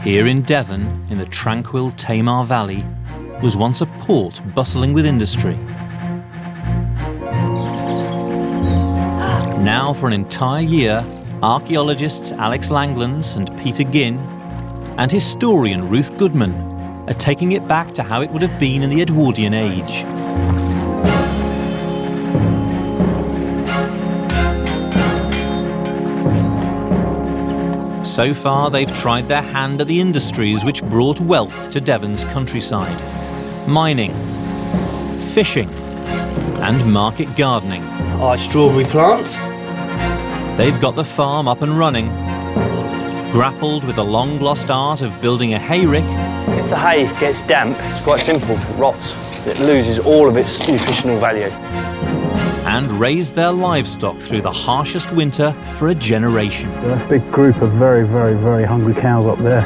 Here in Devon, in the tranquil Tamar Valley, was once a port bustling with industry. Now, for an entire year, archaeologists Alex Langlands and Peter Ginn and historian Ruth Goodman are taking it back to how it would have been in the Edwardian age. So far, they've tried their hand at the industries which brought wealth to Devon's countryside: mining, fishing, and market gardening. Strawberry plants. They've got the farm up and running, grappled with the long-lost art of building a hayrick. If the hay gets damp, it's quite simple, it rots. It loses all of its nutritional value. And raised their livestock through the harshest winter for a generation. There's a big group of very, very, very hungry cows up there.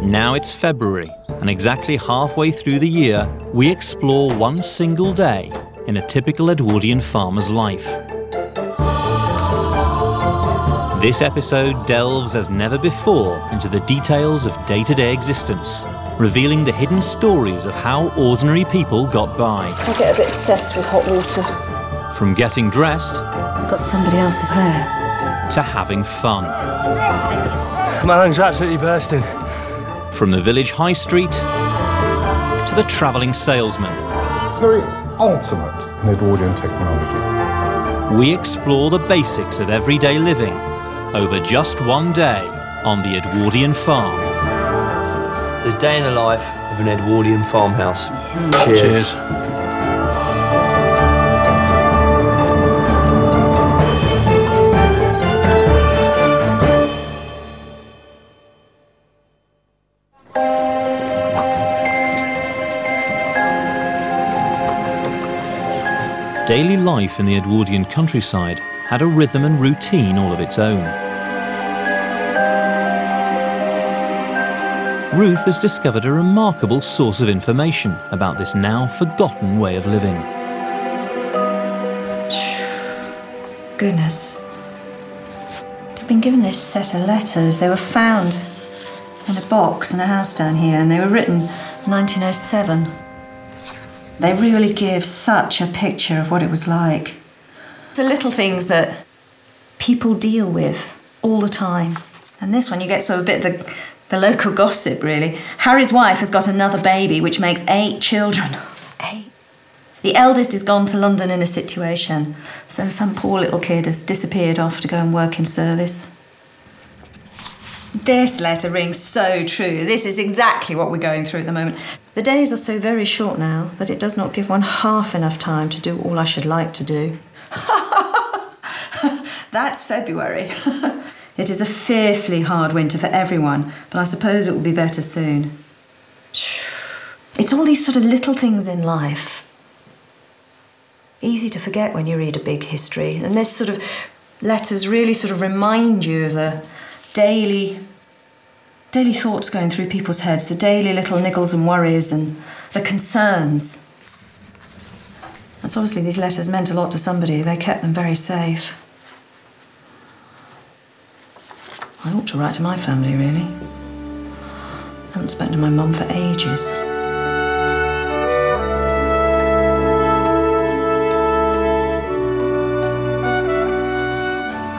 Now it's February, and exactly halfway through the year, we explore one single day in a typical Edwardian farmer's life. This episode delves as never before into the details of day-to-day existence, revealing the hidden stories of how ordinary people got by. I get a bit obsessed with hot water. From getting dressed... I've got somebody else's hair. ...to having fun. My lungs are absolutely bursting. From the village high street to the travelling salesman. Very ultimate in Edwardian technology. We explore the basics of everyday living over just one day on the Edwardian farm. The day in the life of an Edwardian farmhouse. Cheers. Daily life in the Edwardian countryside had a rhythm and routine all of its own. Ruth has discovered a remarkable source of information about this now forgotten way of living. Goodness. I've been given this set of letters. They were found in a box in a house down here, and they were written 1907. They really give such a picture of what it was like. The little things that people deal with all the time. And this one, you get sort of a bit of the local gossip, really. Harry's wife has got another baby, which makes 8 children. 8. The eldest is gone to London in a situation, so some poor little kid has disappeared off to go and work in service. This letter rings so true. This is exactly what we're going through at the moment. The days are so very short now that it does not give one half enough time to do all I should like to do. That's February. It is a fearfully hard winter for everyone, but I suppose it will be better soon. It's all these sort of little things in life. Easy to forget when you read a big history, and this sort of letters really sort of remind you of the daily thoughts going through people's heads, the daily little niggles and worries and the concerns. That's obviously these letters meant a lot to somebody. They kept them very safe. I ought to write to my family, really. I haven't spoken to my mum for ages.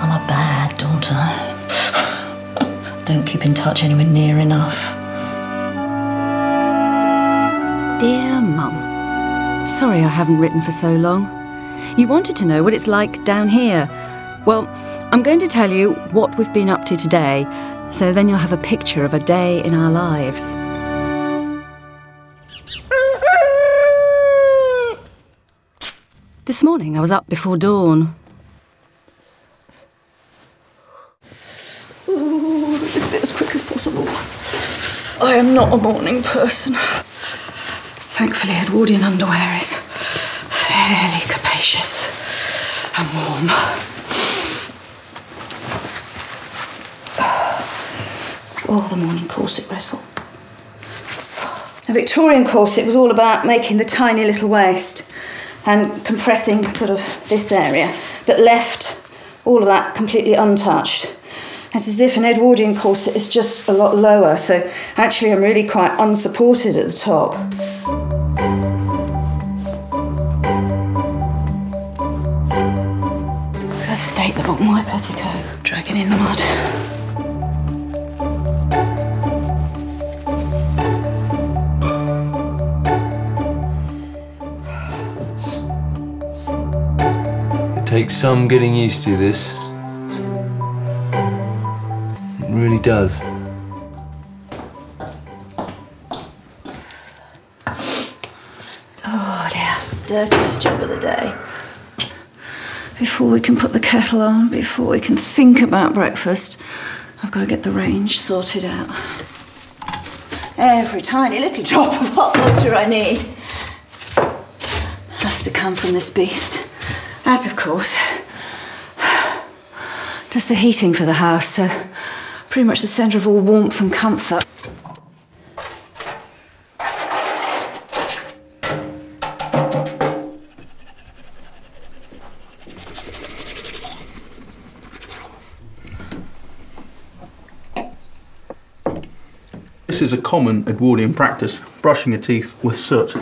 I'm a bad daughter. Don't keep in touch anywhere near enough. Dear Mum, sorry I haven't written for so long. You wanted to know what it's like down here. Well, I'm going to tell you what we've been up to today, so then you'll have a picture of a day in our lives. This morning I was up before dawn. This bit as quick as possible. I am not a morning person. Thankfully, Edwardian underwear is fairly capacious and warm. Oh, the morning corset wrestle. The Victorian corset was all about making the tiny little waist and compressing sort of this area, but left all of that completely untouched. It's as if an Edwardian corset is just a lot lower, so actually I'm really quite unsupported at the top. Let's stake the bottom of my petticoat, dragging in the mud. It takes some getting used to this. It really does. Oh dear, dirtiest job of the day. Before we can put the kettle on, before we can think about breakfast, I've got to get the range sorted out. Every tiny little drop of hot water I need has to come from this beast. As, of course, does the heating for the house, so pretty much the centre of all warmth and comfort. This is a common Edwardian practice, brushing your teeth with soot.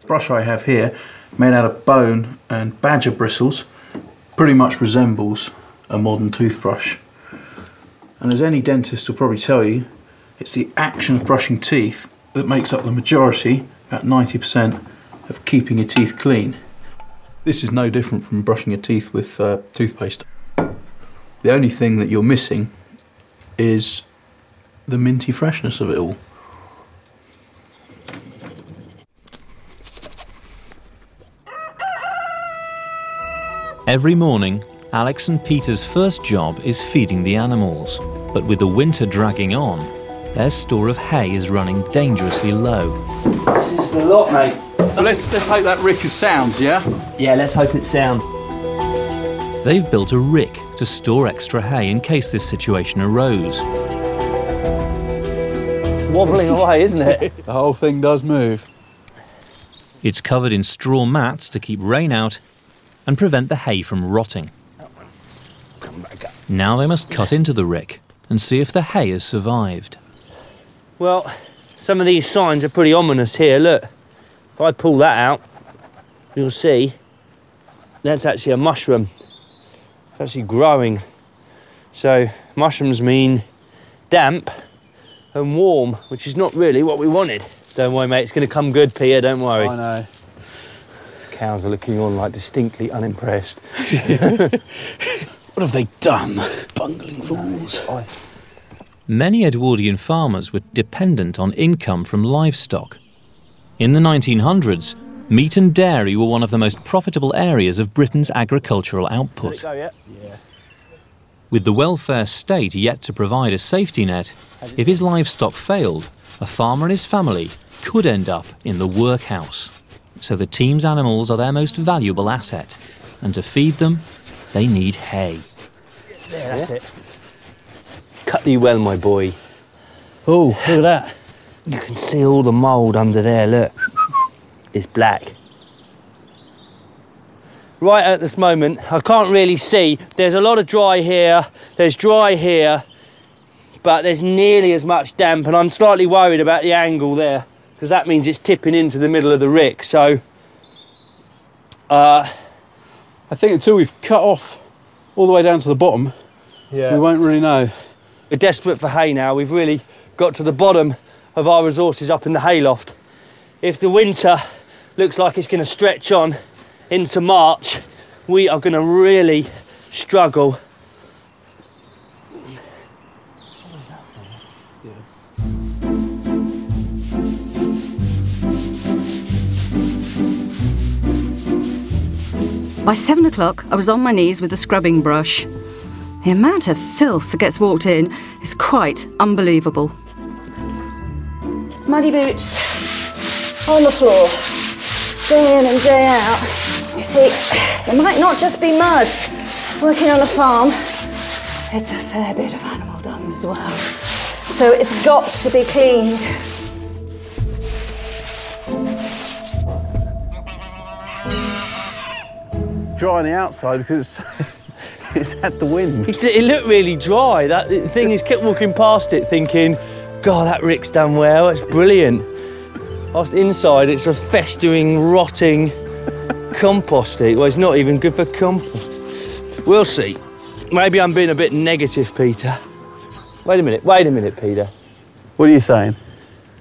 The brush I have here, made out of bone and badger bristles, pretty much resembles a modern toothbrush. And as any dentist will probably tell you, it's the action of brushing teeth that makes up the majority, about 90%, of keeping your teeth clean. This is no different from brushing your teeth with toothpaste. The only thing that you're missing is the minty freshness of it all. Every morning, Alex and Peter's first job is feeding the animals. But with the winter dragging on, their store of hay is running dangerously low. This is the lot, mate. Well, let's hope that rick is sound, yeah? Yeah, let's hope it's sound. They've built a rick to store extra hay in case this situation arose. Wobbling away, isn't it? The whole thing does move. It's covered in straw mats to keep rain out and prevent the hay from rotting. Come back up. Now they must cut into the rick and see if the hay has survived. Well, some of these signs are pretty ominous here. Look, if I pull that out, you'll see that's actually a mushroom. It's actually growing. So mushrooms mean damp and warm, which is not really what we wanted. Don't worry, mate, it's going to come good, Peter, don't worry. I know. Cows are looking on like distinctly unimpressed. What have they done? Bungling fools. Many Edwardian farmers were dependent on income from livestock. In the 1900s, meat and dairy were one of the most profitable areas of Britain's agricultural output. With the welfare state yet to provide a safety net, if his livestock failed, a farmer and his family could end up in the workhouse. So the team's animals are their most valuable asset, and to feed them, they need hay. Yeah, that's it. Cut thee well, my boy. Oh, look at that. You can see all the mould under there, look. It's black. Right at this moment, I can't really see. There's a lot of dry here, there's dry here, but there's nearly as much damp, and I'm slightly worried about the angle there, because that means it's tipping into the middle of the rick, so... I think until we've cut off all the way down to the bottom, we won't really know. We're desperate for hay now. We've really got to the bottom of our resources up in the hayloft. If the winter looks like it's going to stretch on into March, we are going to really struggle. By 7 o'clock, I was on my knees with a scrubbing brush. The amount of filth that gets walked in is quite unbelievable. Muddy boots on the floor, day in and day out. You see, it might not just be mud working on a farm. It's a fair bit of animal dung as well. So it's got to be cleaned. Dry on the outside because it's had the wind. It looked really dry. That the thing is, kept walking past it thinking, God, that rick's done well, it's brilliant. Whilst inside, it's a festering, rotting compost heap. Well, it's not even good for compost. We'll see. Maybe I'm being a bit negative, Peter. Wait a minute, Peter. What are you saying?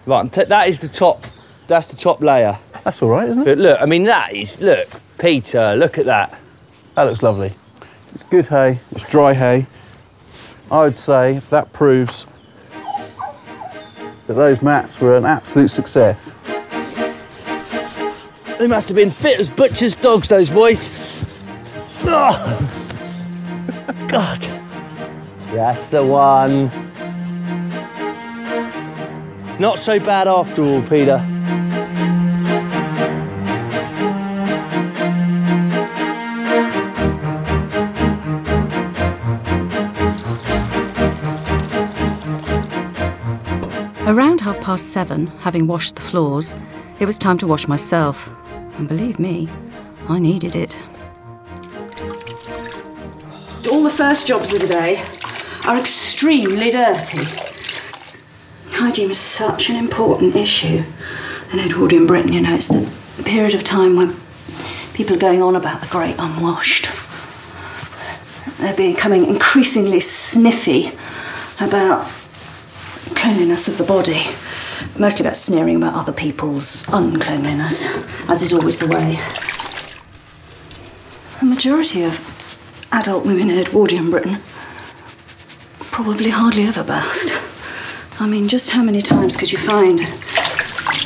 Right, that is the top, that's the top layer. That's all right, isn't it? But look, I mean, that is, look, Peter, look at that. That looks lovely. It's good hay, it's dry hay. I would say that proves that those mats were an absolute success. They must have been fit as butcher's dogs, those boys. Oh. God. That's the one. Not so bad after all, Peter. Around 7:30, having washed the floors, it was time to wash myself. And believe me, I needed it. All the first jobs of the day are extremely dirty. Hygiene is such an important issue in Edwardian Britain, you know. It's the period of time when people are going on about the great unwashed. They're becoming increasingly sniffy about cleanliness of the body, mostly about sneering about other people's uncleanliness, as is always the way. The majority of adult women in Edwardian Britain probably hardly ever bathed. I mean, just how many times could you find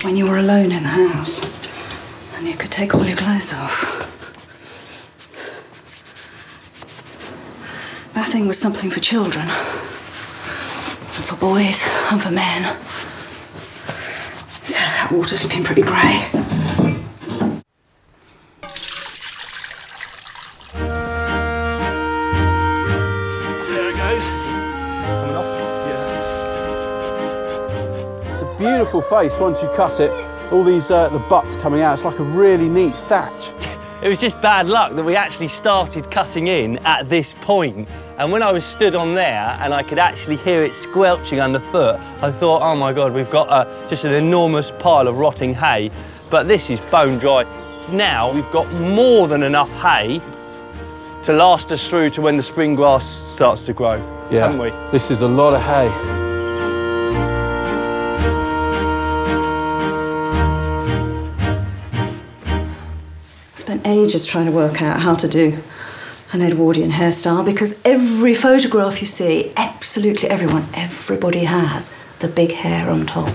when you were alone in the house and you could take all your clothes off? Bathing was something for children, and for boys, and for men. So that water's looking pretty grey. There it goes. Coming off. Yeah. It's a beautiful face once you cut it. All these, the butts coming out. It's like a really neat thatch. It was just bad luck that we actually started cutting in at this point. And when I was stood on there and I could actually hear it squelching underfoot, I thought, oh my God, we've got just an enormous pile of rotting hay. But this is bone dry. Now we've got more than enough hay to last us through to when the spring grass starts to grow, haven't we? This is a lot of hay. Spent ages trying to work out how to do an Edwardian hairstyle because every photograph you see, absolutely everybody has the big hair on top.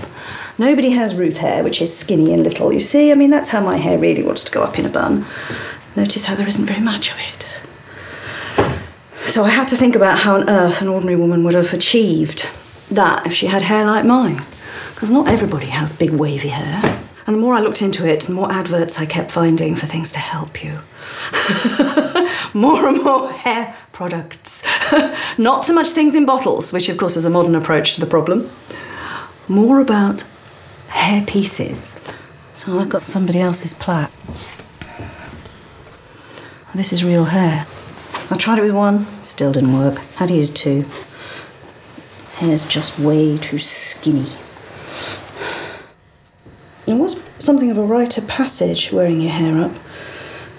Nobody has Ruth hair, which is skinny and little, you see. I mean, that's how my hair really wants to go up in a bun. Notice how there isn't very much of it. So I had to think about how on earth an ordinary woman would have achieved that if she had hair like mine. Because not everybody has big wavy hair. And the more I looked into it, the more adverts I kept finding for things to help you. More and more hair products. Not so much things in bottles, which of course is a modern approach to the problem. More about hair pieces. So I've got somebody else's plait. This is real hair. I tried it with one, still didn't work. Had to use two. Hair's just way too skinny. It was something of a rite of passage wearing your hair up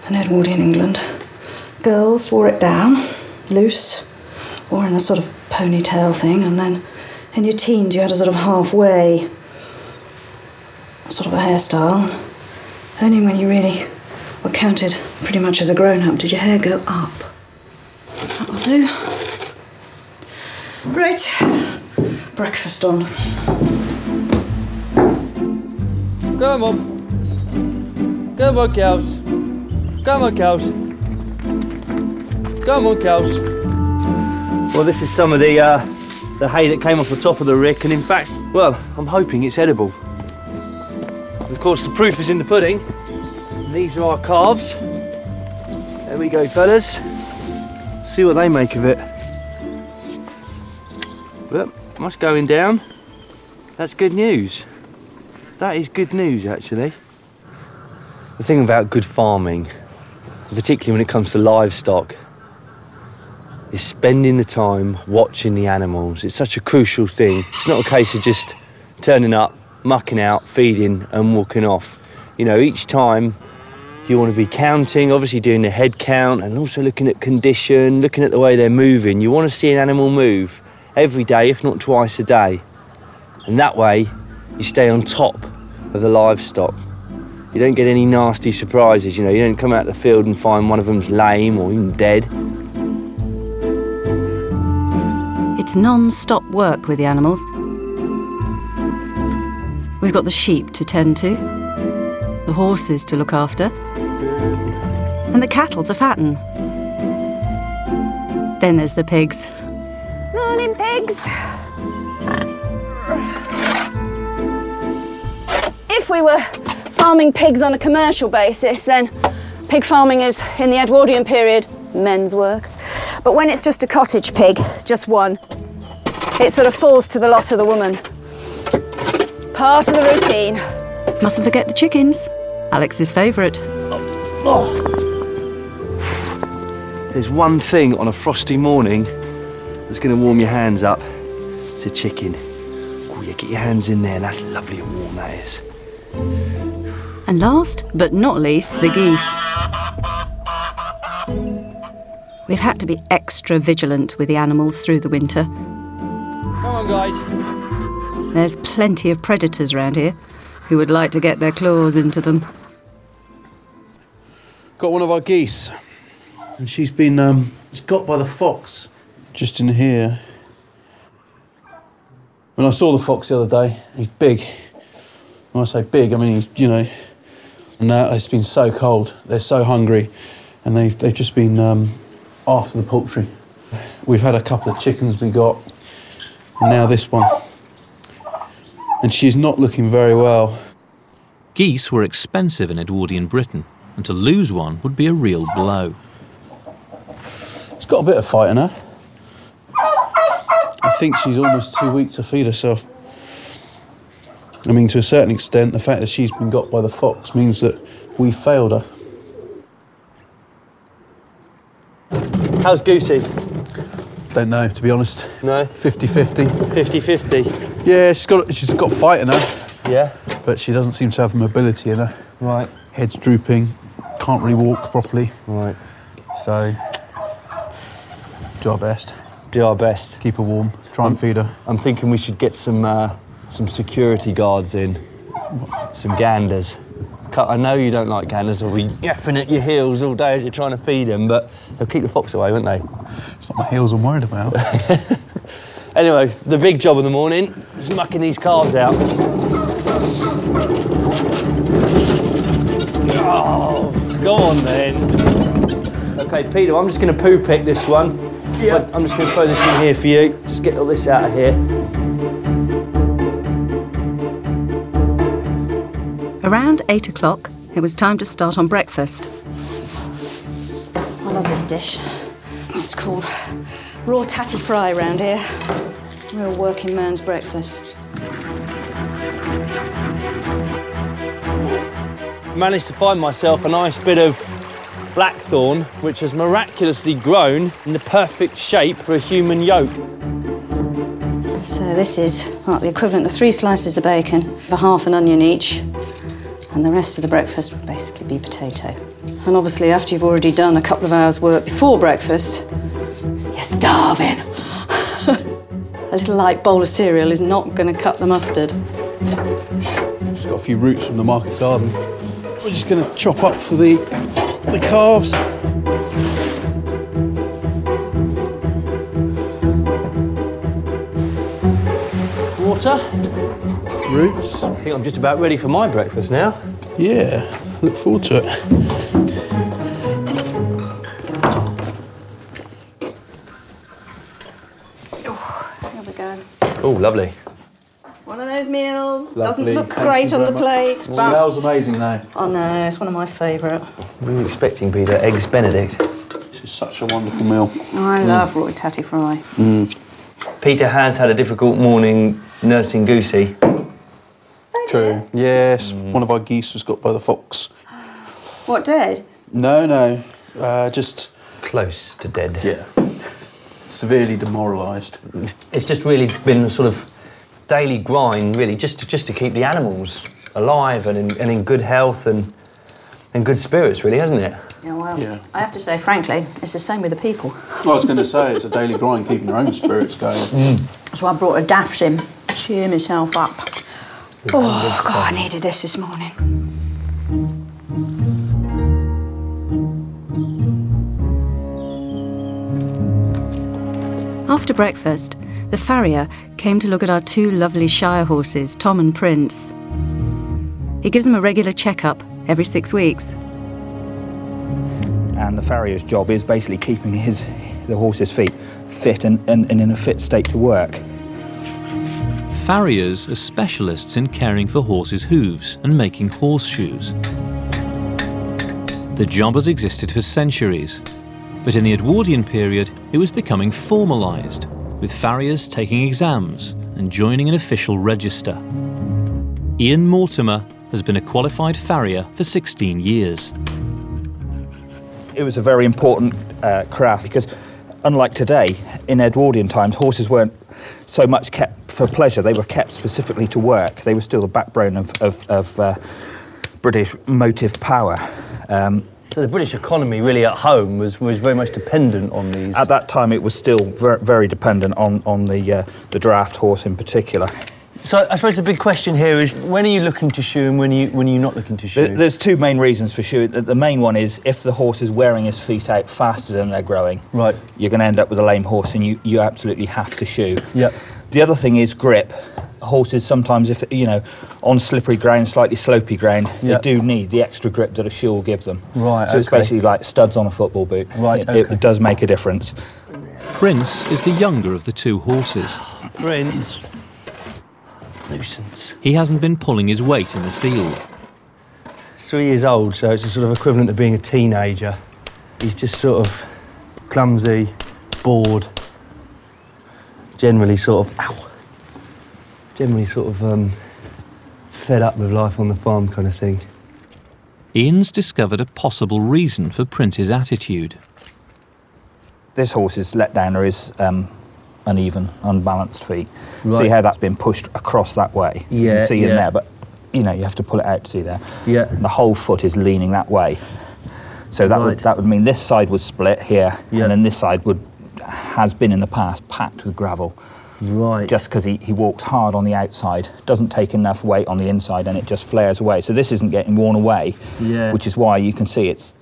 in Edwardian England. Girls wore it down, loose, or in a sort of ponytail thing, and then in your teens you had a sort of halfway sort of a hairstyle. Only when you really were counted pretty much as a grown-up did your hair go up. That'll do. Right, breakfast on. Come on. Come on, cows. Come on, cows. Come on, cows. Well, this is some of the hay that came off the top of the rick, and in fact, well, I'm hoping it's edible. Of course, the proof is in the pudding. These are our calves. There we go, fellas. See what they make of it. But that's going down. That's good news. That is good news, actually. The thing about good farming, particularly when it comes to livestock, is spending the time watching the animals. It's such a crucial thing. It's not a case of just turning up, mucking out, feeding and walking off. You know, each time you want to be counting, obviously doing the head count and also looking at condition, looking at the way they're moving. You want to see an animal move every day, if not twice a day. And that way, you stay on top of the livestock. You don't get any nasty surprises, you know, you don't come out the field and find one of them's lame or even dead. It's non-stop work with the animals. We've got the sheep to tend to, the horses to look after, and the cattle to fatten. Then there's the pigs. Morning, pigs. If we were farming pigs on a commercial basis, then pig farming is, in the Edwardian period, men's work. But when it's just a cottage pig, just one, it sort of falls to the lot of the woman. Part of the routine. Mustn't forget the chickens, Alex's favourite. There's one thing on a frosty morning that's going to warm your hands up. It's a chicken. Oh, yeah, get your hands in there, and that's lovely and warm, that is. And last, but not least, the geese. We've had to be extra vigilant with the animals through the winter. Come on, guys. There's plenty of predators around here who would like to get their claws into them. Got one of our geese, and she's been got by the fox just in here. When I saw the fox the other day, he's big. When I say big, I mean he's, you know. And now it's been so cold. They're so hungry, and they've just been after the poultry. We've had a couple of chickens we got, and now this one. And she's not looking very well. Geese were expensive in Edwardian Britain, and to lose one would be a real blow. She's got a bit of fight in her. I think she's almost too weak to feed herself. I mean, to a certain extent, the fact that she's been got by the fox means that we failed her. How's Goosey? Don't know, to be honest. No? 50-50. 50-50? Yeah, she's got fight in her. Yeah? But she doesn't seem to have mobility in her. Right. Head's drooping, can't really walk properly. Right. So, do our best. Do our best. Keep her warm, try and feed her. I'm thinking we should get some security guards in. Some ganders. I know you don't like ganders, they'll be yapping at your heels all day as you're trying to feed them, but they'll keep the fox away, won't they? It's not my heels I'm worried about. Anyway, the big job of the morning is mucking these calves out. Oh, go on then. OK, Peter, I'm just going to poo pick this one. Yeah. I'm just going to throw this in here for you. Just get all this out of here. Around 8 o'clock, it was time to start on breakfast. I love this dish. It's called raw tatty fry round here. Real working man's breakfast. Managed to find myself a nice bit of blackthorn, which has miraculously grown in the perfect shape for a human yolk. So this is like the equivalent of 3 slices of bacon for half an onion each. And the rest of the breakfast would basically be potato. And obviously, after you've already done a couple of hours' work before breakfast, you're starving. A little light bowl of cereal is not going to cut the mustard. Just got a few roots from the market garden. We're just going to chop up for the calves. Water. Roots. I think I'm just about ready for my breakfast now. Yeah, look forward to it. Here we go. Oh, lovely. One of those meals. Lovely. Doesn't look Thank great you on the very plate, much. but... Smells amazing though. Oh no, it's one of my favourite. We were expecting, Peter, eggs Benedict. This is such a wonderful meal. I love raw tatty fry. Peter has had a difficult morning nursing Goosey. True. Yes, one of our geese was got by the fox. What, dead? No, just... Close to dead. Yeah. Severely demoralised. It's just really been a sort of daily grind, really, just to keep the animals alive and in good health and good spirits, really, hasn't it? Yeah, well, I have to say, frankly, it's the same with the people. Well, I was going to say, it's a daily grind keeping their own spirits going. So I brought a daft in, cheer myself up. Oh, God, I needed this morning. After breakfast, the farrier came to look at our two lovely Shire horses, Tom and Prince. He gives them a regular checkup every 6 weeks. And the farrier's job is basically keeping the horse's feet fit and in a fit state to work. Farriers are specialists in caring for horses' hooves and making horseshoes. The job has existed for centuries, but in the Edwardian period it was becoming formalised, with farriers taking exams and joining an official register. Ian Mortimer has been a qualified farrier for 16 years. It was a very important craft because, unlike today, in Edwardian times, horses weren't so much kept for pleasure. They were kept specifically to work. They were still the backbone of British motive power. So the British economy, really, at home was very much dependent on these. At that time, it was still very dependent on the draft horse in particular. So I suppose the big question here is, when are you looking to shoe and when are you not looking to shoe? There's two main reasons for shoe. The main one is if the horse is wearing his feet out faster than they're growing, right, you're going to end up with a lame horse, and you absolutely have to shoe. Yep. The other thing is grip. Horses sometimes, if on slippery ground, slightly slopey ground, yep, they do need the extra grip that a shoe will give them. Right. So it's basically like studs on a football boot. Right. It does make a difference. Prince is the younger of the two horses. Prince. Nuisance. He hasn't been pulling his weight in the field. 3 years old, so it's a sort of equivalent of being a teenager. He's just sort of clumsy, bored, generally sort of fed up with life on the farm kind of thing. Ian's discovered a possible reason for Prince's attitude. This horse's letdowner is uneven, unbalanced feet. Right. See how that's been pushed across that way? Yeah, you can see yeah, in there, but you have to pull it out to see there. Yeah. The whole foot is leaning that way. So that would mean this side would split here, yeah, and then this side has been in the past packed with gravel. Right. Just because he walks hard on the outside, doesn't take enough weight on the inside, and it just flares away. So this isn't getting worn away, yeah, which is why you can see it's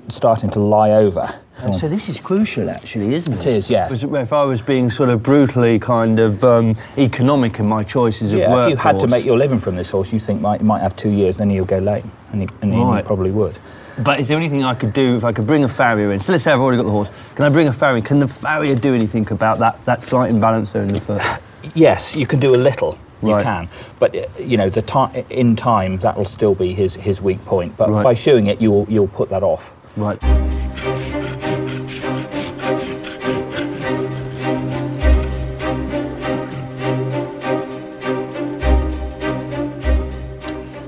starting to lie over. So this is crucial, actually, isn't it? It is, yes. If I was being sort of brutally kind of economic in my choices of work, if you had to make your living from this horse, you think you might have 2 years, then he'll go lame, and he probably would. But is there anything I could do if I could bring a farrier in? So let's say I've already got the horse. Can I bring a farrier in? Can the farrier do anything about that slight imbalance there in the foot? Yes, you can do a little. You Right. can, but in time that will still be his weak point. But Right. by shoeing it, you'll put that off. Right.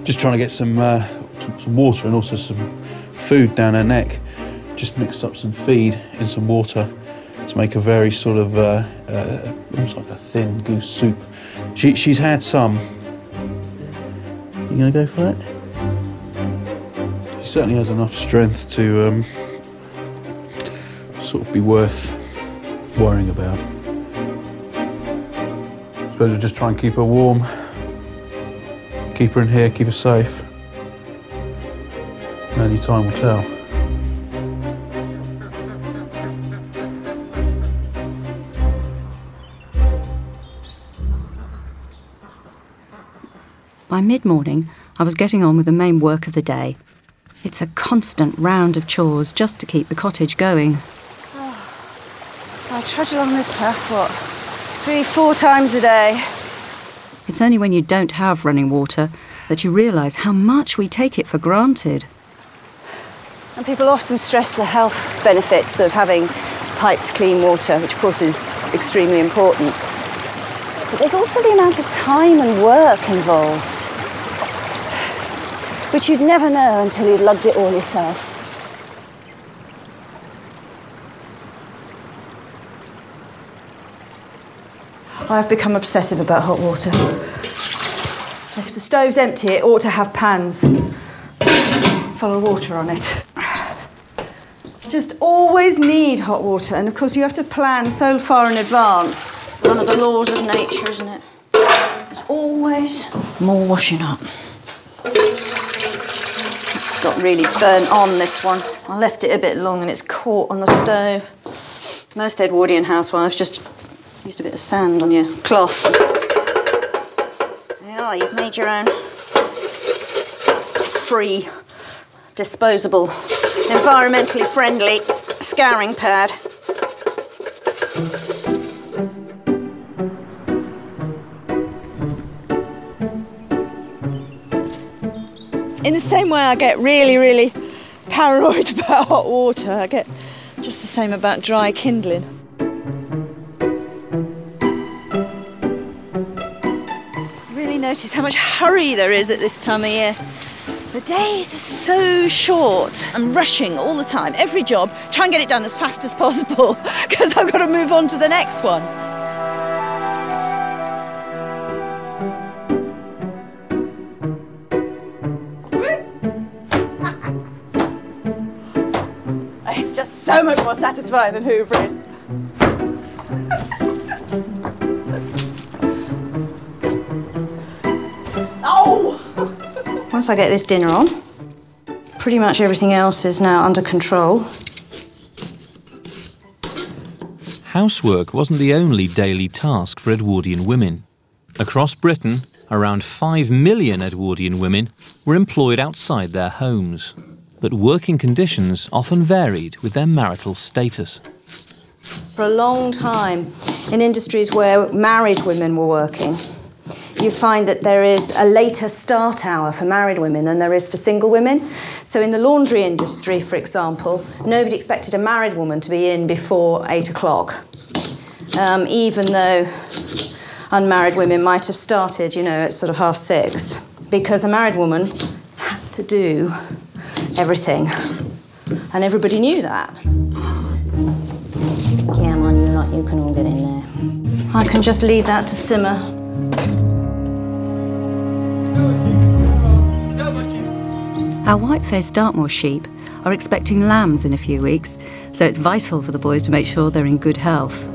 Just trying to get some water and also some food down her neck. Just mix up some feed in some water to make a very sort of almost like a thin goose soup. She's had some. You gonna go for that? She certainly has enough strength to sort of be worth worrying about. I suppose we'll just try and keep her warm. Keep her in here, keep her safe. Only time will tell. By mid-morning, I was getting on with the main work of the day. It's a constant round of chores just to keep the cottage going. I trudge along this path, 3-4 times a day. It's only when you don't have running water that you realise how much we take it for granted. And people often stress the health benefits of having piped clean water, which of course is extremely important. But there's also the amount of time and work involved, which you'd never know until you'd lugged it all yourself. I've become obsessive about hot water. If the stove's empty, it ought to have pans full of water on it. Just always need hot water, and of course you have to plan so far in advance. One of the laws of nature, isn't it? There's always more washing up. This has got really burnt on, this one. I left it a bit long and it's caught on the stove. Most Edwardian housewives just used a bit of sand on your cloth. Yeah, you've made your own free, disposable, environmentally friendly scouring pad. In the same way I get really, really paranoid about hot water, I get just the same about dry kindling. Really notice how much hurry there is at this time of year. The days are so short. I'm rushing all the time, every job, try and get it done as fast as possible because I've got to move on to the next one. It's just so much more satisfying than hoovering. Oh! Once I get this dinner on, pretty much everything else is now under control. Housework wasn't the only daily task for Edwardian women. Across Britain, around 5 million Edwardian women were employed outside their homes, but working conditions often varied with their marital status. For a long time, in industries where married women were working, you find that there is a later start hour for married women than there is for single women. So in the laundry industry, for example, nobody expected a married woman to be in before 8 o'clock, even though unmarried women might have started, you know, at sort of 6:30, because a married woman had to do everything, and everybody knew that. Come on, you lot, you can all get in there. I can just leave that to simmer. Our white-faced Dartmoor sheep are expecting lambs in a few weeks, so it's vital for the boys to make sure they're in good health.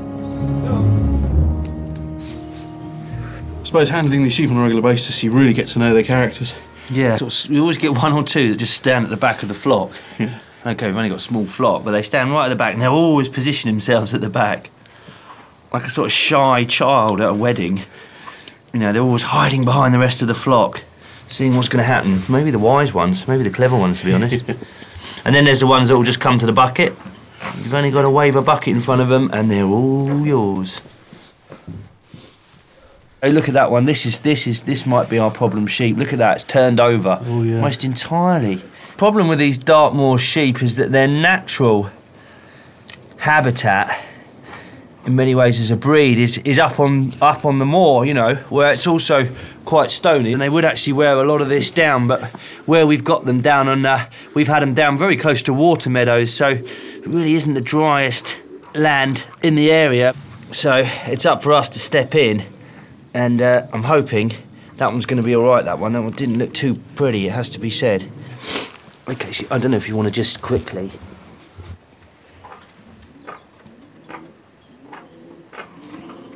I suppose handling these sheep on a regular basis, you really get to know their characters. Yeah, we always get one or two that just stand at the back of the flock. Yeah. Okay, we've only got a small flock, but they stand right at the back and they'll always position themselves at the back. Like a sort of shy child at a wedding. You know, they're always hiding behind the rest of the flock, seeing what's going to happen. Maybe the wise ones, maybe the clever ones, to be honest. And then there's the ones that will just come to the bucket. You've only got to wave a bucket in front of them and they're all yours. Hey, look at that one. This might be our problem sheep. Look at that. It's turned over almost entirely. Problem with these Dartmoor sheep is that their natural habitat, in many ways as a breed, is up on the moor. You know, where it's also quite stony, and they would actually wear a lot of this down. But where we've got them down, and we've had them down very close to water meadows, so it really isn't the driest land in the area. So it's up for us to step in. And I'm hoping that one's going to be all right, that one. That one didn't look too pretty, it has to be said. OK, so I don't know if you want to just quickly...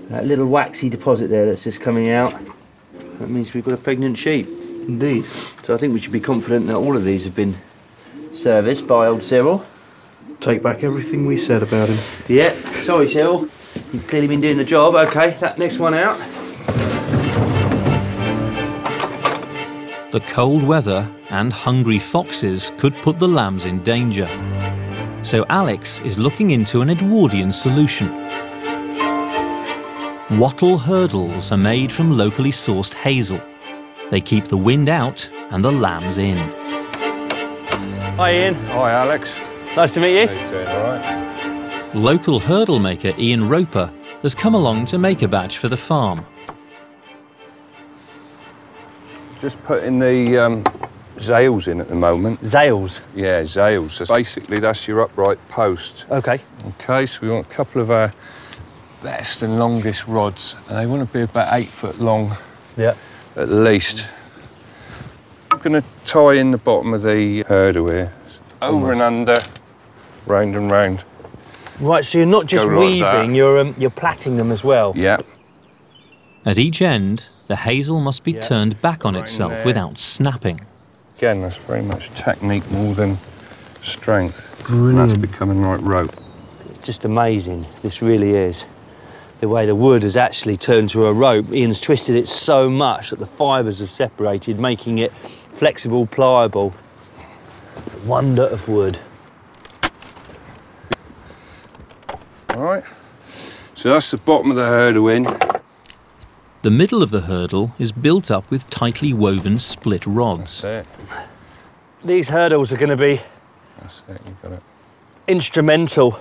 That little waxy deposit there that's just coming out, that means we've got a pregnant sheep. Indeed. So I think we should be confident that all of these have been serviced by old Cyril. Take back everything we said about him. Yeah, sorry Cyril. You've clearly been doing the job. OK, that next one out. The cold weather and hungry foxes could put the lambs in danger. So Alex is looking into an Edwardian solution. Wattle hurdles are made from locally sourced hazel. They keep the wind out and the lambs in. Hi Ian. Hi Alex. Nice to meet you. How you doing, all right? Local hurdle maker Ian Roper has come along to make a batch for the farm. Just putting the zails in at the moment. Zails? Yeah, zails. So basically, that's your upright post. OK. OK, so we want a couple of our best and longest rods. And they want to be about 8 foot long, Yeah. at least. I'm going to tie in the bottom of the hurdle here. Over and under, round and round. Right, so you're not just Go like weaving, you're plaiting them as well. Yeah. At each end, the hazel must be turned back on Right in itself there. without snapping. Again, that's very much technique more than strength. Brilliant. And that's becoming like rope. Just amazing, this really is. The way the wood has actually turned to a rope. Ian's twisted it so much that the fibres have separated, making it flexible, pliable. Wonder of wood. All right. So that's the bottom of the hurdle in. The middle of the hurdle is built up with tightly woven split rods. That's it. These hurdles are going to be That's it, you've got it. instrumental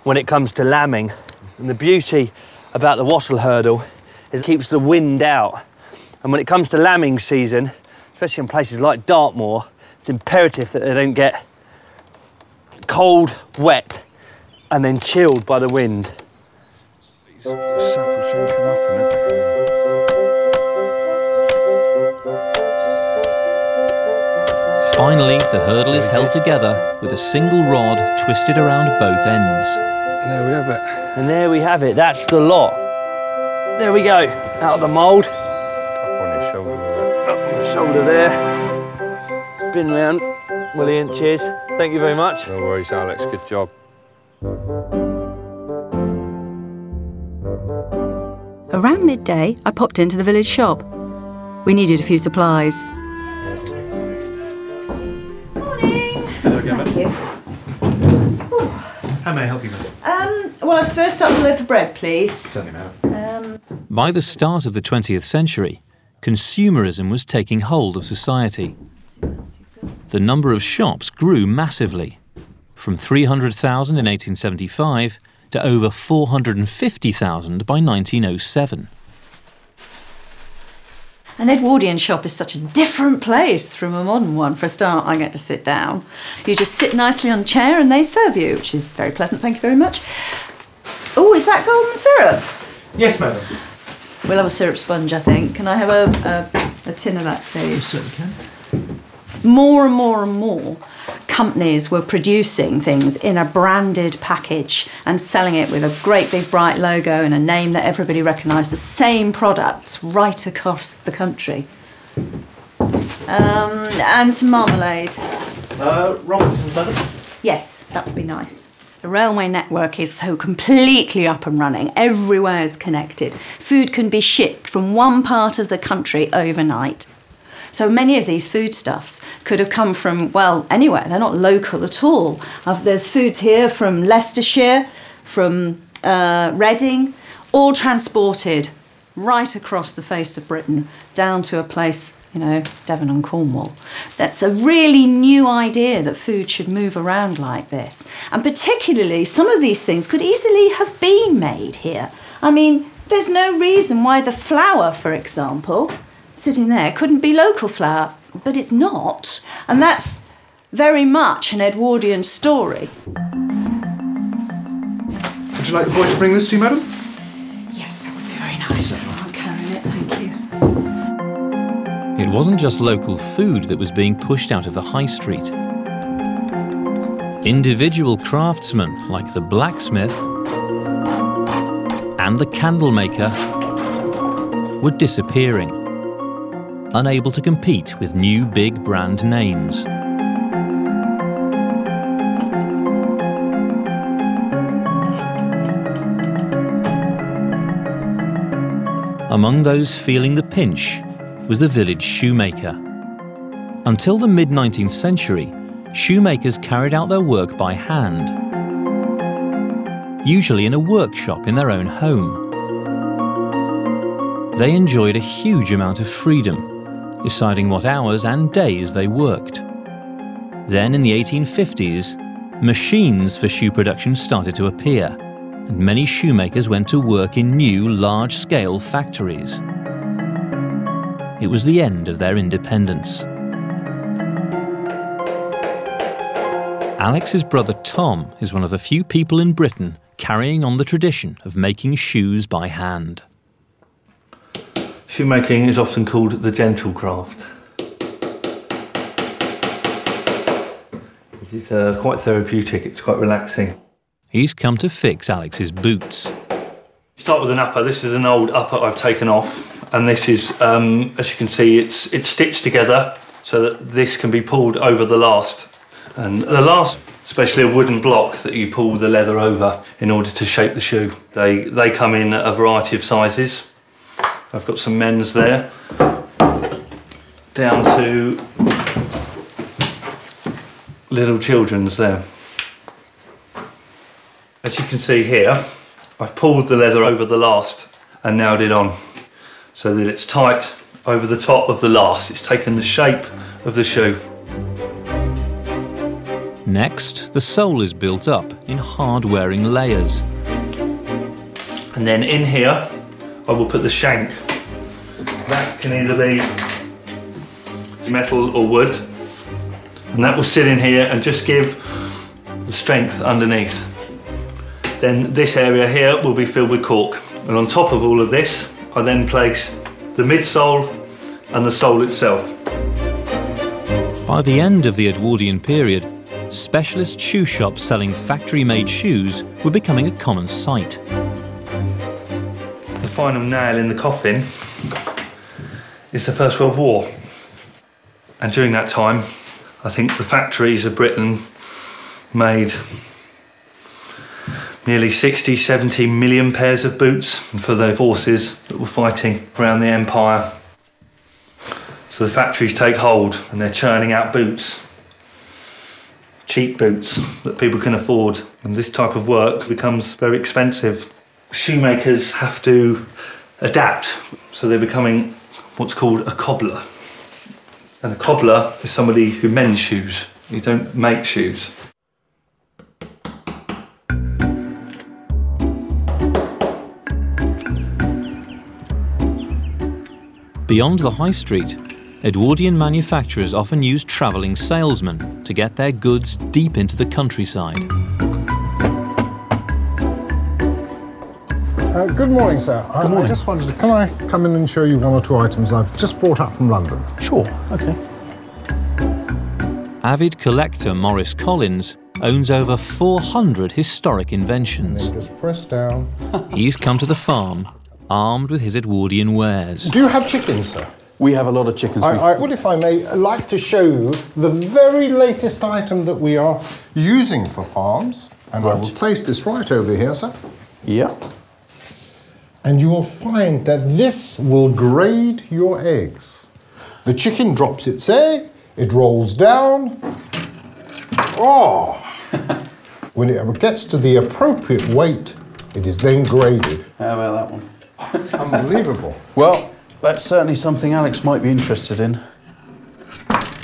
when it comes to lambing. And the beauty about the wattle hurdle is it keeps the wind out. And when it comes to lambing season, especially in places like Dartmoor, it's imperative that they don't get cold, wet, and then chilled by the wind. The sap will soon come up in it. Finally, the hurdle is held together with a single rod twisted around both ends. And there we have it. And there we have it, that's the lot. There we go, out of the mould. Up on your shoulder with it. Up on the shoulder there. Spin round. Brilliant, cheers. Thank you very much. No worries, Alex, good job. Around midday, I popped into the village shop. We needed a few supplies. Hello again, Thank you. How may I help you, madam? Well, I'd first start with a loaf of bread, please. Certainly, madam. By the start of the 20th century, consumerism was taking hold of society. The number of shops grew massively, from 300,000 in 1875 to over 450,000 by 1907. An Edwardian shop is such a different place from a modern one. For a start, I get to sit down. You just sit nicely on a chair and they serve you, which is very pleasant, thank you very much. Oh, is that golden syrup? Yes, madam. We'll have a syrup sponge, I think. Can I have a tin of that, please? Certainly can. More and more and more companies were producing things in a branded package and selling it with a great big bright logo and a name that everybody recognised, the same products right across the country. And some marmalade. Robinson's, madam. Yes, that would be nice. The railway network is so completely up and running. Everywhere is connected. Food can be shipped from one part of the country overnight. So many of these foodstuffs could have come from, well, anywhere. They're not local at all. There's foods here from Leicestershire, from Reading, all transported right across the face of Britain, down to a place, you know, Devon and Cornwall. That's a really new idea that food should move around like this. And particularly, some of these things could easily have been made here. I mean, there's no reason why the flour, for example, sitting there, couldn't be local flour, but it's not. And that's very much an Edwardian story. Would you like the boy to bring this to you, madam? Yes, that would be very nice. I'll carry it, thank you. It wasn't just local food that was being pushed out of the high street. Individual craftsmen like the blacksmith and the candle maker were disappearing, unable to compete with new big brand names. Among those feeling the pinch was the village shoemaker. Until the mid-19th century, shoemakers carried out their work by hand, usually in a workshop in their own home. They enjoyed a huge amount of freedom, deciding what hours and days they worked. Then in the 1850s, machines for shoe production started to appear, and many shoemakers went to work in new, large-scale factories. It was the end of their independence. Alex's brother Tom is one of the few people in Britain carrying on the tradition of making shoes by hand. Shoemaking is often called the gentle craft. It's quite therapeutic, it's quite relaxing. He's come to fix Alex's boots. Start with an upper. This is an old upper I've taken off, and this is, as you can see, it's stitched together so that this can be pulled over the last. And the last, especially a wooden block that you pull the leather over in order to shape the shoe. They come in a variety of sizes. I've got some men's there, down to little children's there. As you can see here, I've pulled the leather over the last and nailed it on so that it's tight over the top of the last. It's taken the shape of the shoe. Next, the sole is built up in hard-wearing layers. And then in here, I will put the shank. That can either be metal or wood. And that will sit in here and just give the strength underneath. Then this area here will be filled with cork. And on top of all of this, I then place the midsole and the sole itself. By the end of the Edwardian period, specialist shoe shops selling factory-made shoes were becoming a common sight. The final nail in the coffin is the First World War. And during that time, I think the factories of Britain made nearly 60, 70 million pairs of boots for the forces that were fighting around the empire. So the factories take hold and they're churning out boots. Cheap boots that people can afford, and this type of work becomes very expensive. Shoemakers have to adapt, so they're becoming what's called a cobbler. And a cobbler is somebody who mends shoes. You don't make shoes. Beyond the high street, Edwardian manufacturers often used travelling salesmen to get their goods deep into the countryside. Good morning, sir. Good morning. I just wondered, can I come in and show you one or two items I've just brought up from London? Sure, OK. Avid collector Maurice Collins owns over 400 historic inventions. And then just press down. He's come to the farm, armed with his Edwardian wares. Do you have chickens, sir? We have a lot of chickens. I would, if I may, like to show you the very latest item that we are using for farms. And I will place this right over here, sir. Yeah. And you will find that this will grade your eggs. The chicken drops its egg, it rolls down. Oh! When it gets to the appropriate weight, it is then graded. How about that one? Unbelievable. Well, that's certainly something Alex might be interested in.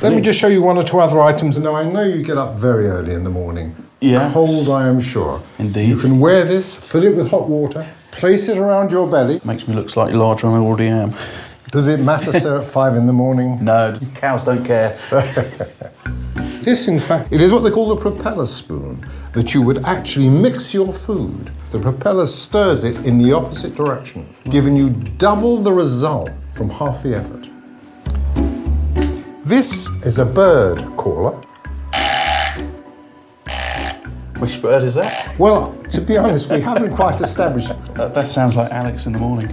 Let me just show you one or two other items. Now, I know you get up very early in the morning. Yeah. Cold, I am sure. Indeed. You can wear this, fill it with hot water, place it around your belly. Makes me look slightly larger than I already am. Does it matter, sir, at 5 in the morning? No, cows don't care. This, in fact, it is what they call the propeller spoon, that you would actually mix your food. The propeller stirs it in the opposite direction, giving you double the result from half the effort. This is a bird caller. Which bird is that? Well, to be honest, we haven't quite established. That sounds like Alex in the morning.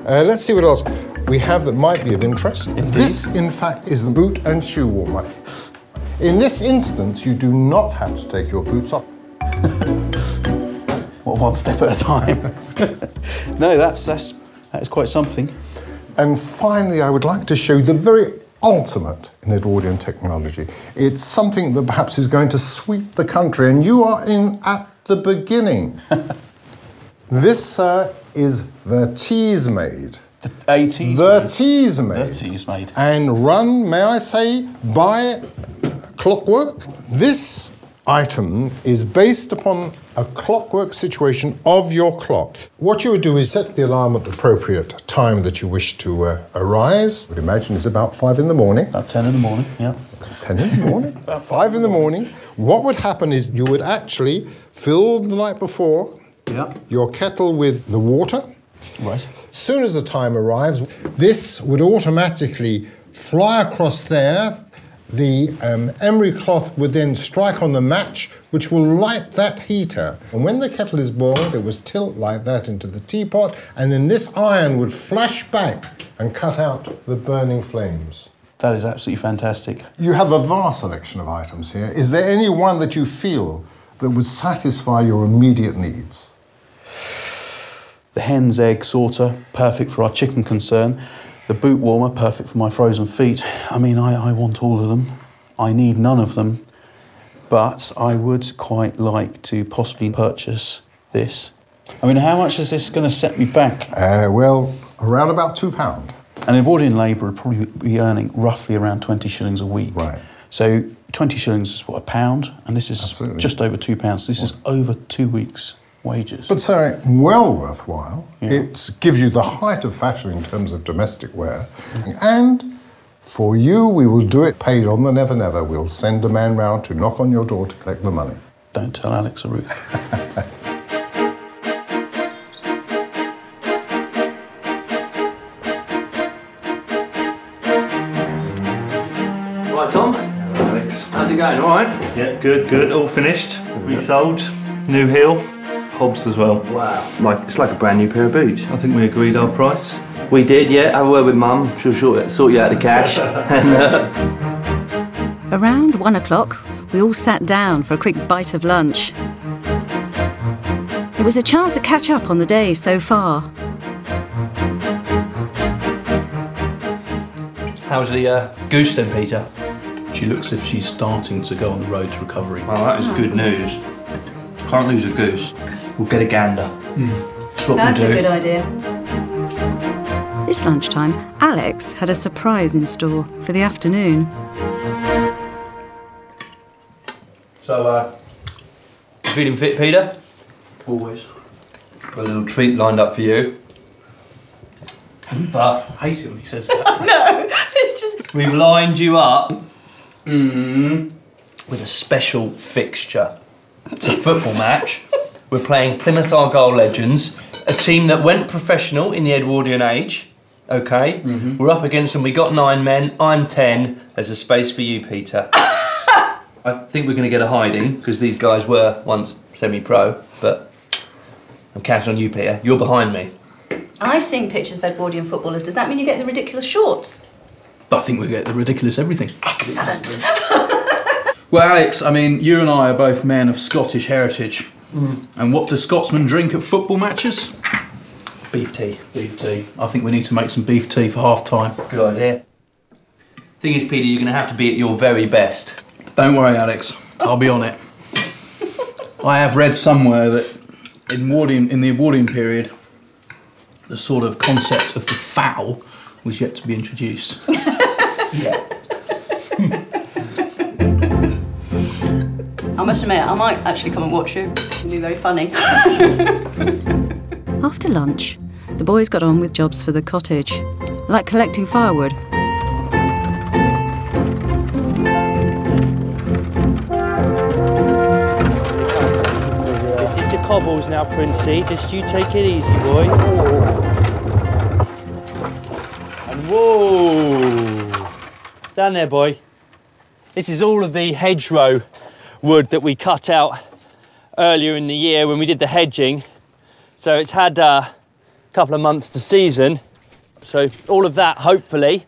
Let's see what else we have that might be of interest. Indeed. This, in fact, is the boot and shoe warmer. In this instance, you do not have to take your boots off. Well, one step at a time. No, that is quite something. And finally, I would like to show you the very ultimate in Edwardian technology. It's something that perhaps is going to sweep the country, and you are in at the beginning. This, sir, is the tease maid. A tease The maid? tease maid. The tease maid. And run, may I say, by clockwork. This item is based upon a clockwork situation of your clock. What you would do is set the alarm at the appropriate time that you wish to arise. I would imagine it's about 5 in the morning. About 10 in the morning, yeah. 10 in the morning? About 5 in the morning. What would happen is you would actually fill the night before your kettle with the water. Right. As soon as the time arrives, this would automatically fly across there. The emery cloth would then strike on the match, which will light that heater. And when the kettle is boiled, it would tilt like that into the teapot, and then this iron would flash back and cut out the burning flames. That is absolutely fantastic. You have a vast selection of items here. Is there any one that you feel that would satisfy your immediate needs? The hen's egg sorter, perfect for our chicken concern. The boot warmer, perfect for my frozen feet. I mean, I want all of them. I need none of them. But I would quite like to possibly purchase this. I mean, how much is this going to set me back? Well, around about £2. An Edwardian labourer would probably be earning roughly around 20 shillings a week. Right. So 20 shillings is what, £1? And this is Absolutely. just over £2. So this is over 2 weeks' wages. But, sir, well worthwhile. Yeah. It gives you the height of fashion in terms of domestic wear. And for you, we will do it paid on the never never. We'll send a man round to knock on your door to collect the money. Don't tell Alex or Ruth. Right, Tom? Alex. How's it going? All right? Yeah, good. All finished. Resold. New heel. Hobs as well. Wow. It's like a brand new pair of boots. I think we agreed our price. We did, yeah. Have a word with Mum. She'll sort you out the cash. Around 1 o'clock, we all sat down for a quick bite of lunch. It was a chance to catch up on the day so far. How's the goose then, Peter? She looks as if she's starting to go on the road to recovery. Well, that is good news. Can't lose a goose. We'll get a gander. That's what That's we'll a do. good idea. This lunchtime, Alex had a surprise in store for the afternoon. So, feeling fit, Peter? Always. Got a little treat lined up for you. But I hate it when he says that. No, it's just... we've lined you up with a special fixture. It's a football match. We're playing Plymouth Argyle Legends, a team that went professional in the Edwardian age. Okay? We're up against them. We got 9 men. I'm 10. There's a space for you, Peter. I think we're going to get a hiding because these guys were once semi-pro, but I'm counting on you, Peter. You're behind me. I've seen pictures of Edwardian footballers. Does that mean you get the ridiculous shorts? I think we get the ridiculous everything. Excellent. Well, Alex, I mean, you and I are both men of Scottish heritage. And what do Scotsmen drink at football matches? Beef tea. Beef tea. I think we need to make some beef tea for half-time. Good idea. Thing is, Peter, you're going to have to be at your very best. Don't worry, Alex. I'll be on it. I have read somewhere that in the Edwardian period, the sort of concept of the foul was yet to be introduced. Yeah. I must admit, I might actually come and watch you. It'll be very funny. After lunch, the boys got on with jobs for the cottage, like collecting firewood. This is the cobbles now, Princey. Just you take it easy, boy. And whoa! Stand there, boy. This is all of the hedgerow wood that we cut out earlier in the year when we did the hedging. So it's had a couple of months to season. So all of that, hopefully,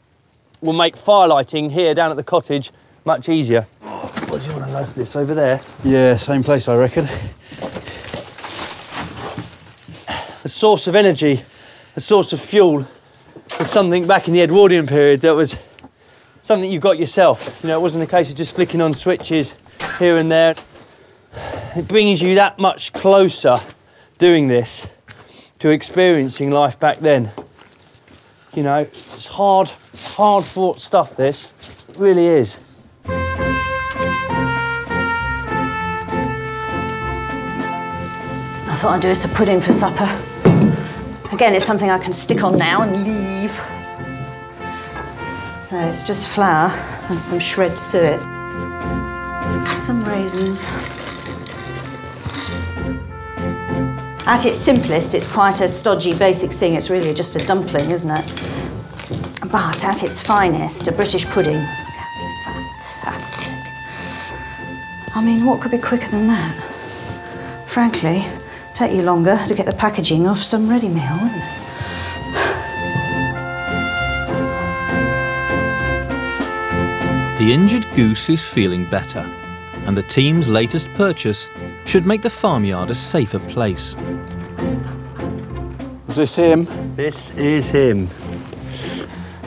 will make fire lighting here down at the cottage much easier. What do you want to laz this over there? Yeah, same place, I reckon. A source of energy, a source of fuel for something back in the Edwardian period that was something you got yourself. You know, it wasn't a case of just flicking on switches here and there. It brings you that much closer doing this to experiencing life back then. You know, it's hard fought stuff, this. It really is. I thought I'd do us a pudding for supper. Again, it's something I can stick on now and leave. So it's just flour and some shred suet. Some raisins. At its simplest, it's quite a stodgy, basic thing. It's really just a dumpling, isn't it? But at its finest, a British pudding. Fantastic. I mean, what could be quicker than that? Frankly, take you longer to get the packaging off some ready meal, wouldn't it? The injured goose is feeling better, and the team's latest purchase should make the farmyard a safer place. Is this him? This is him.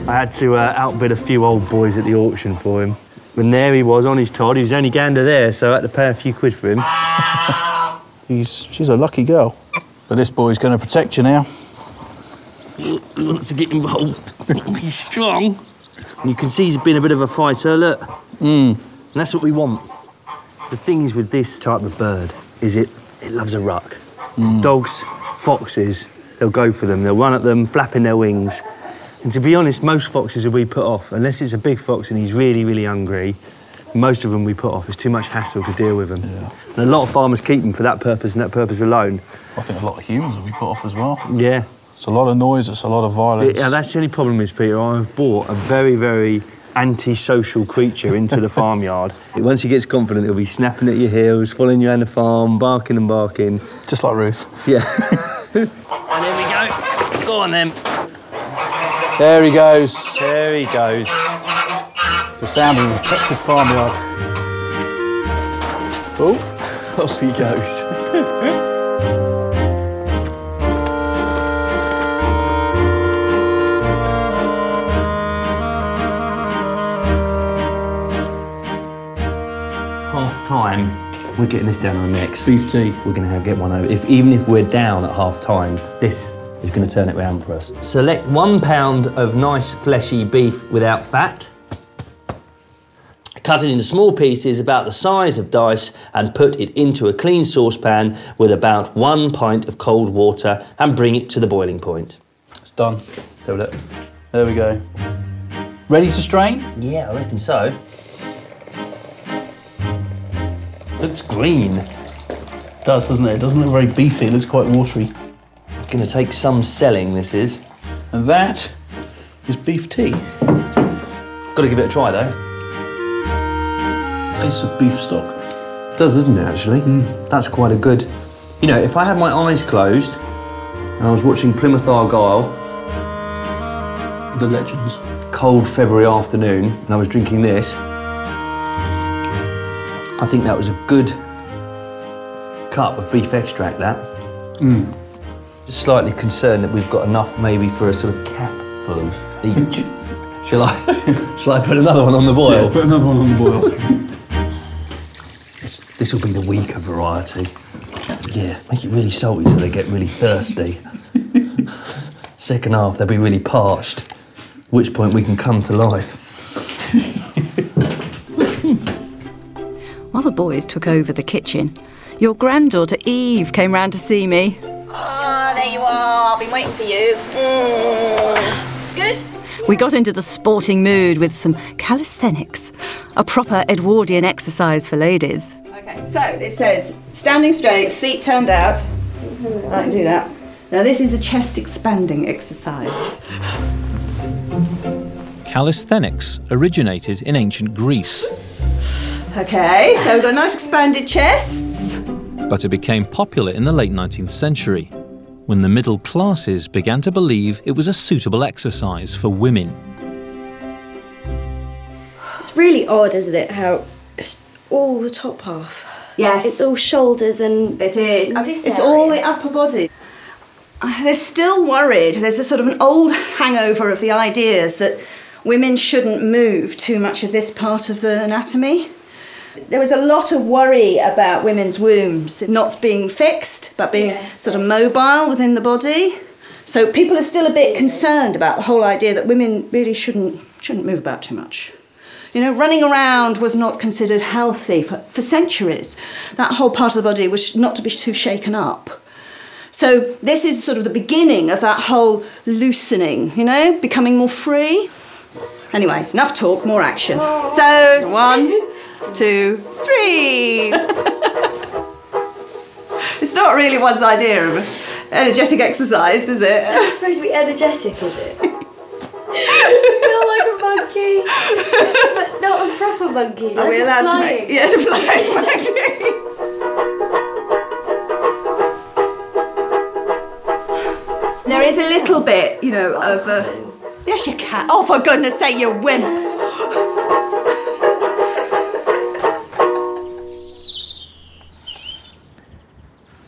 I had to outbid a few old boys at the auction for him. And there he was on his Todd. He was only gander there, so I had to pay a few quid for him. She's a lucky girl. But this boy's going to protect you now. He wants to get involved. He's strong. And you can see he's been a bit of a fighter, look. And that's what we want. The things with this type of bird is it loves a ruck. Dogs, foxes, they'll go for them. They'll run at them, flapping their wings. And to be honest, most foxes we put off, unless it's a big fox and he's really, really hungry, most of them we put off. It's too much hassle to deal with them. Yeah. And a lot of farmers keep them for that purpose and that purpose alone. I think a lot of humans will be put off as well. Yeah. It's a lot of noise, it's a lot of violence. Yeah, that's the only problem is, Peter, I've bought a very, very anti-social creature into the farmyard. Once he gets confident, he'll be snapping at your heels, following you around the farm, barking and barking. Just like Ruth. Yeah. And there we go. Go on, then. There he goes. There he goes. It's the sound of a protected farmyard. Oh, off he goes. Time, we're getting this down our necks. Beef tea. We're going to get one over. Even if we're down at half time, this is going to turn it round for us. Select 1 pound of nice fleshy beef without fat. Cut it into small pieces about the size of dice and put it into a clean saucepan with about 1 pint of cold water and bring it to the boiling point. It's done. So look. There we go. Ready to strain? Yeah, I reckon so. Looks green. It does, doesn't it? It doesn't look very beefy, it looks quite watery. Going to take some selling, this is. And that is beef tea. Got to give it a try, though. Tastes of beef stock. It does, doesn't it, actually? That's quite a good... You know, if I had my eyes closed and I was watching Plymouth Argyle... The Legends. Cold February afternoon, and I was drinking this... I think that was a good cup of beef extract, that. Just slightly concerned that we've got enough maybe for a sort of cap full each. Shall I put another one on the boil? Yeah, put another one on the boil. This will be the weaker variety. Yeah, make it really salty so they get really thirsty. Second half, they'll be really parched, at which point we can come to life. While the boys took over the kitchen, your granddaughter Eve came round to see me. Ah, there you are. I've been waiting for you. Good? We got into the sporting mood with some calisthenics, a proper Edwardian exercise for ladies. Okay, so it says standing straight, feet turned out. I can do that. Now this is a chest expanding exercise. Calisthenics originated in ancient Greece, Okay, so we've got nice expanded chests. but it became popular in the late 19th century, when the middle classes began to believe it was a suitable exercise for women. It's really odd, isn't it, how it's all the top half. Yes. It's all shoulders and... It is. This It's area. all the upper body. They're still worried. There's a sort of an old hangover of the ideas that women shouldn't move too much of this part of the anatomy. There was a lot of worry about women's wombs not being fixed, but being sort of mobile within the body. So people are still a bit concerned about the whole idea that women really shouldn't move about too much. You know, running around was not considered healthy for centuries. That whole part of the body was not to be too shaken up. So this is sort of the beginning of that whole loosening, you know, becoming more free. Anyway, enough talk, more action. So 1, 2, 3. It's not really one's idea of energetic exercise, is it? It's supposed to be energetic, is it? I feel like a monkey, but not a proper monkey. Are we allowed to make... Yeah, to flying monkey. There is a little bit, you know, of a... Yes, you can. Oh, for goodness sake, you wimp.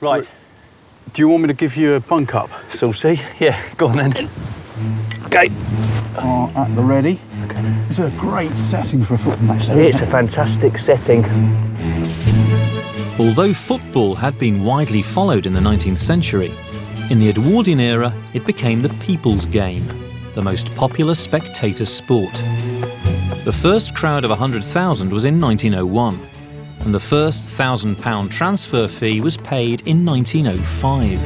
Right. Do you want me to give you a bunk up, Saucy? Yeah, go on then. Okay. At the ready. Okay. It's a great setting for a football match. It's a fantastic setting. Although football had been widely followed in the 19th century, in the Edwardian era it became the people's game, the most popular spectator sport. The first crowd of 100,000 was in 1901, and the first £1,000 transfer fee was paid in 1905.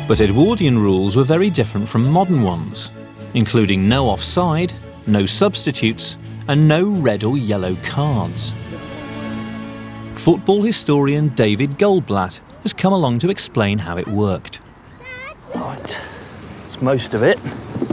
But Edwardian rules were very different from modern ones, including no offside, no substitutes, and no red or yellow cards. Football historian David Goldblatt has come along to explain how it worked. Right, it's most of it.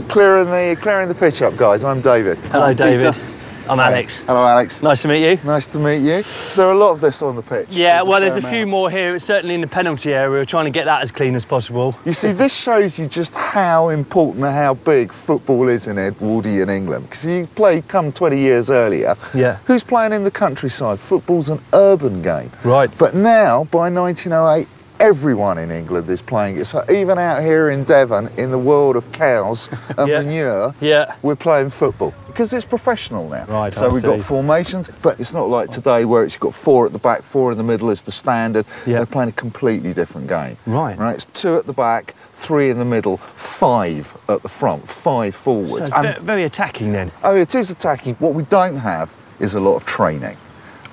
Clearing the pitch up, guys. I'm David. Hello, David. Peter. I'm Alex. Hello, Alex. Nice to meet you. Nice to meet you. Is there a lot of this on the pitch? Yeah, well, there's a few more here. It's certainly in the penalty area. We're trying to get that as clean as possible. You see, this shows you just how important and how big football is in Edwardian England. Because you come 20 years earlier. Yeah. Who's playing in the countryside? Football's an urban game. Right. But now, by 1908, everyone in England is playing it. So even out here in Devon, in the world of cows and manure, we're playing football. Because it's professional now. Right, so we've got formations, but it's not like today where it's got 4 at the back, 4 in the middle is the standard. They're playing a completely different game. Right. It's 2 at the back, 3 in the middle, 5 at the front, 5 forwards. So very attacking then. Oh, it is attacking. What we don't have is a lot of training.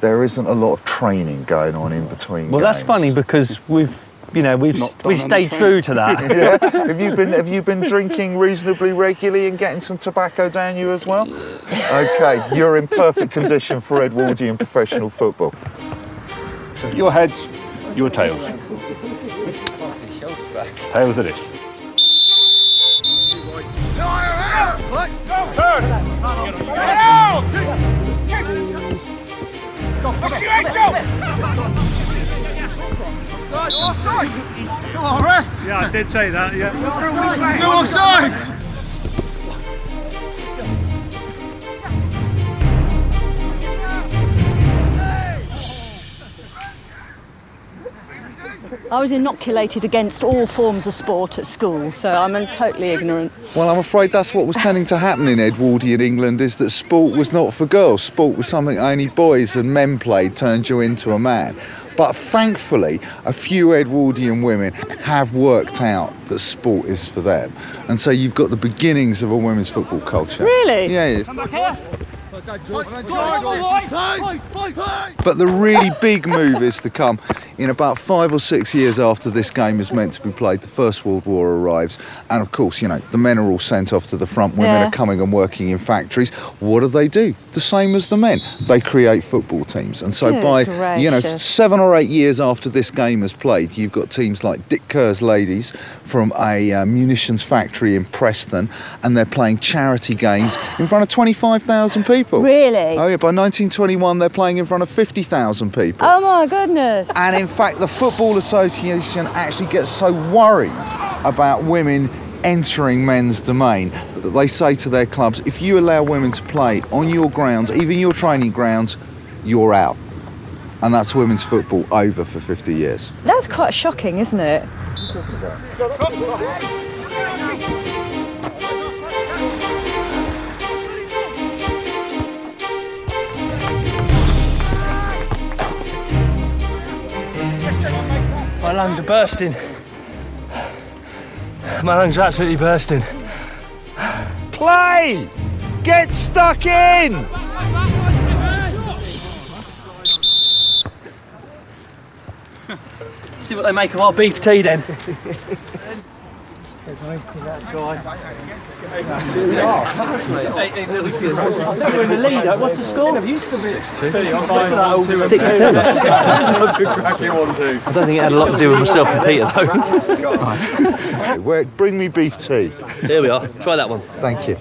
There isn't a lot of training going on in between Well, games. that's funny because we've stayed true to that. Yeah. Have you been drinking reasonably regularly and getting some tobacco down you as well? Okay, you're in perfect condition for Edwardian professional football. Your heads, your tails. Tails it is. Come on, ref! Yeah, I did say that, yeah. No offsides! I was inoculated against all forms of sport at school, so I'm totally ignorant. Well, I'm afraid that's what was tending to happen in Edwardian England, is that sport was not for girls. Sport was something only boys and men played, turned you into a man. But thankfully, a few Edwardian women have worked out that sport is for them. And so you've got the beginnings of a women's football culture. Really? Yeah. But the really big move is to come in about 5 or 6 years after this game is meant to be played. The First World War arrives, and of course, you know, the men are all sent off to the front. Women are coming and working in factories. What do? The same as the men. They create football teams. And so by 7 or 8 years after this game is played, you've got teams like Dick Kerr's ladies from a munitions factory in Preston, and they're playing charity games in front of 25,000 people. Really? Oh yeah, by 1921 they're playing in front of 50,000 people. Oh my goodness. And in fact, the Football Association actually gets so worried about women entering men's domain that they say to their clubs, if you allow women to play on your grounds, even your training grounds, you're out. And that's women's football over for 50 years. That's quite shocking, isn't it? My lungs are bursting. My lungs are absolutely bursting. Play! Get stuck in! See what they make of our beef tea then. We're in the lead. What's the score? 6-2. 6-2. That's a good cracking 1-2. I don't think it had a lot to do with myself and Peter though. Bring me beef tea. Here we are. Try that one. Thank you.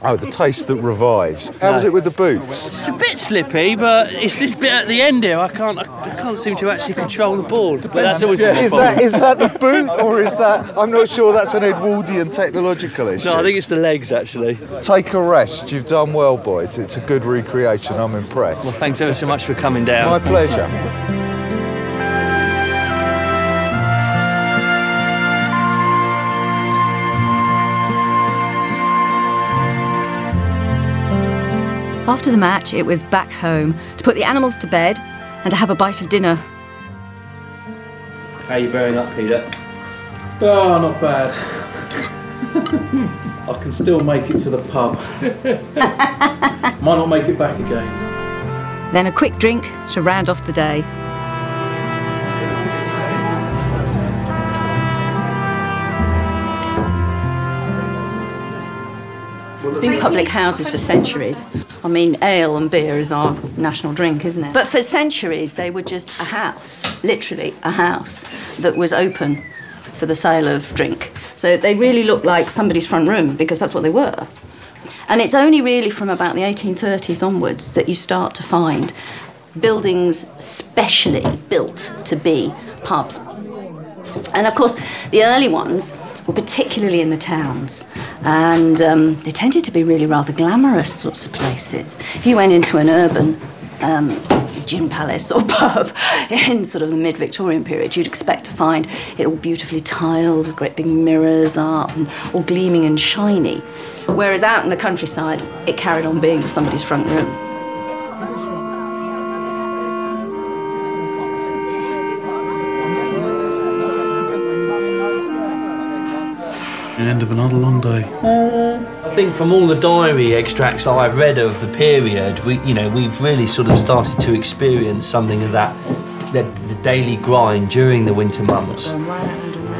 Oh, the taste that revives. How was it with the boots? It's a bit slippy, but it's this bit at the end here. I can't seem to actually control the board. But that's always been my problem. Is that the boot, or is that? I'm not sure. That's an Edwardian technological issue. No, I think it's the legs actually. Take a rest. You've done well, boys. It's a good recreation. I'm impressed. Well, thanks ever so much for coming down. My pleasure. After the match, it was back home to put the animals to bed and to have a bite of dinner. How are you bearing up, Peter? Oh, not bad. I can still make it to the pub. Might not make it back again. Then a quick drink to round off the day. It's been public houses for centuries. I mean, ale and beer is our national drink, isn't it? But for centuries, they were just a house, literally a house, that was open for the sale of drink. So they really looked like somebody's front room, because that's what they were. And it's only really from about the 1830s onwards that you start to find buildings specially built to be pubs. And of course, the early ones were particularly in the towns, and they tended to be really rather glamorous sorts of places. If you went into an urban gin palace or pub in sort of the mid-Victorian period, you'd expect to find it all beautifully tiled with great big mirrors up and all gleaming and shiny, whereas out in the countryside it carried on being somebody's front room. The end of another long day. I think from all the diary extracts I've read of the period, we've really sort of started to experience something of that the daily grind during the winter months.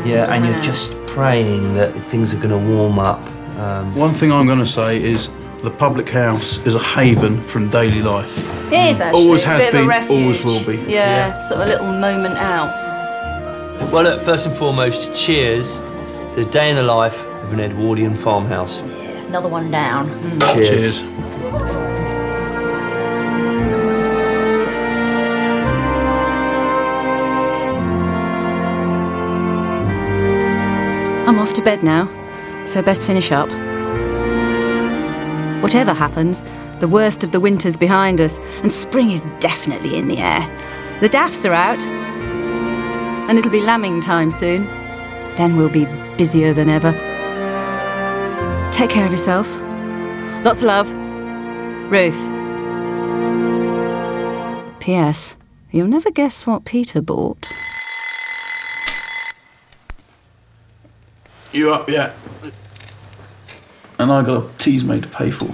Yeah, and you're just praying that things are going to warm up. One thing I'm going to say is the public house is a haven from daily life. It is actually. Always has a bit of a been, refuge. always will be. Yeah, sort of a little moment out. Well, look, first and foremost, cheers to the day in the life of an Edwardian farmhouse. Another one down. Cheers. I'm off to bed now, so best finish up. Whatever happens, the worst of the winter's behind us, and spring is definitely in the air. The daffs are out, and it'll be lambing time soon. Then we'll be busier than ever. Take care of yourself. Lots of love. Ruth. P.S. You'll never guess what Peter bought. You up yet? And I got a teas made to pay for.